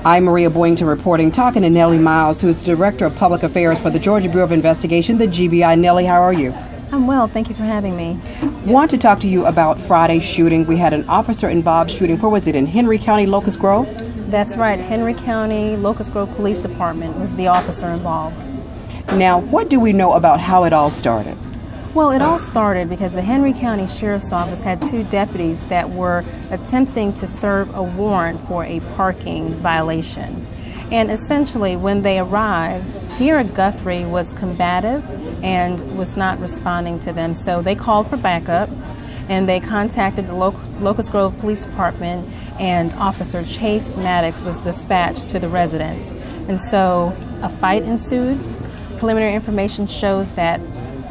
I'm Maria Boynton reporting, talking to Nelly Miles, who is the Director of Public Affairs for the Georgia Bureau of Investigation, the GBI. Nelly, how are you? I'm well. Thank you for having me. Want to talk to you about Friday's shooting. We had an officer-involved shooting. Where was it? In Henry County, Locust Grove? That's right. Henry County, Locust Grove Police Department was the officer involved. Now, what do we know about how it all started? Well, it all started because the Henry County Sheriff's Office had two deputies that were attempting to serve a warrant for a parking violation. And essentially, when they arrived, Tierra Guthrie was combative and was not responding to them. So they called for backup, and they contacted the Locust Grove Police Department, and Officer Chase Maddox was dispatched to the residence. And so a fight ensued. Preliminary information shows that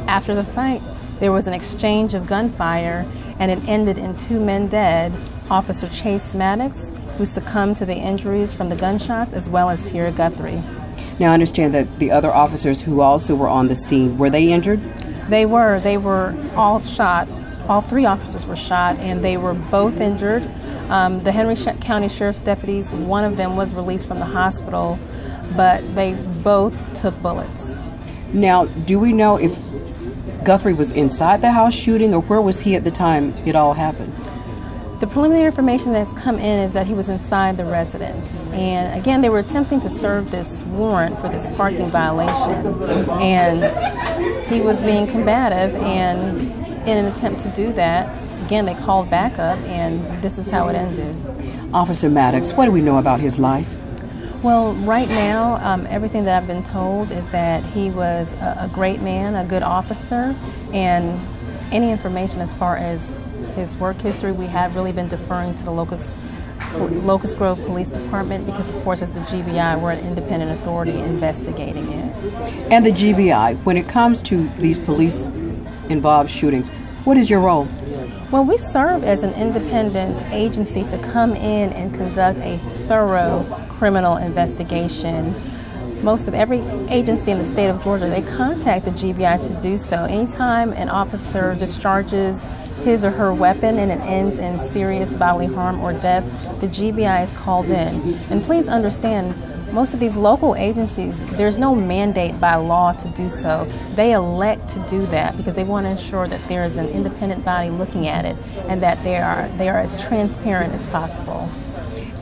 after the fight, there was an exchange of gunfire, and it ended in 2 men dead: Officer Chase Maddox, who succumbed to the injuries from the gunshots, as well as Tierra Guthrie. Now, I understand that the other officers who also were on the scene, were they injured? They were all shot. All 3 officers were shot, and they were both injured. The Henry County Sheriff's deputies, one of them was released from the hospital, but they both took bullets. Now, do we know if Guthrie was inside the house shooting, or where was he at the time it all happened? The preliminary information that's come in is that he was inside the residence. And again, they were attempting to serve this warrant for this parking violation. And he was being combative, and in an attempt to do that, again, they called backup, and this is how it ended. Officer Maddox, what do we know about his life? Well, right now, everything that I've been told is that he was a great man, a good officer, and any information as far as his work history, we have really been deferring to the Locust Grove Police Department because, of course, as the GBI, we're an independent authority investigating it. And the GBI, when it comes to these police-involved shootings, what is your role? Well, we serve as an independent agency to come in and conduct a thorough criminal investigation. Most of every agency in the state of Georgia, they contact the GBI to do so. Anytime an officer discharges his or her weapon and it ends in serious bodily harm or death, the GBI is called in. And please understand, most of these local agencies, there's no mandate by law to do so. They elect to do that because they want to ensure that there is an independent body looking at it and that they are as transparent as possible.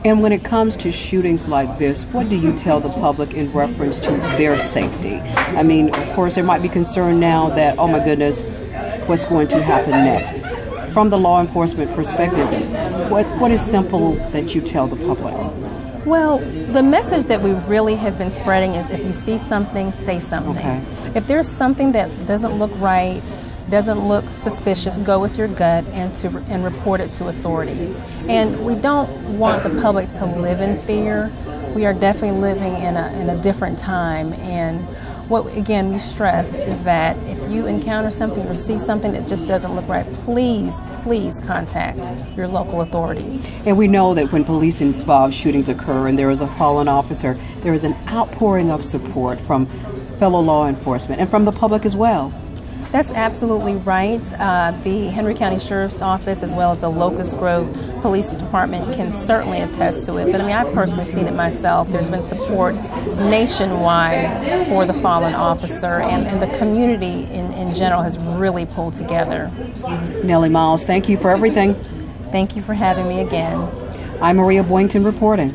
And when it comes to shootings like this, what do you tell the public in reference to their safety? I mean, of course, there might be concern now that, oh my goodness, what's going to happen next? From the law enforcement perspective, what is simple that you tell the public? Well, the message that we really have been spreading is if you see something, say something. Okay. If there's something that doesn't look right, doesn't look suspicious, go with your gut and report it to authorities. And we don't want the public to live in fear. We are definitely living in a different time. And what, again, we stress is that if you encounter something or see something that just doesn't look right, please contact your local authorities. And we know that when police-involved shootings occur and there is a fallen officer, there is an outpouring of support from fellow law enforcement and from the public as well. That's absolutely right. The Henry County Sheriff's Office, as well as the Locust Grove Police Department, can certainly attest to it. But I mean, I've personally seen it myself. There's been support nationwide for the fallen officer, and the community in general has really pulled together. Nelly Miles, thank you for everything. Thank you for having me again. I'm Maria Boynton reporting.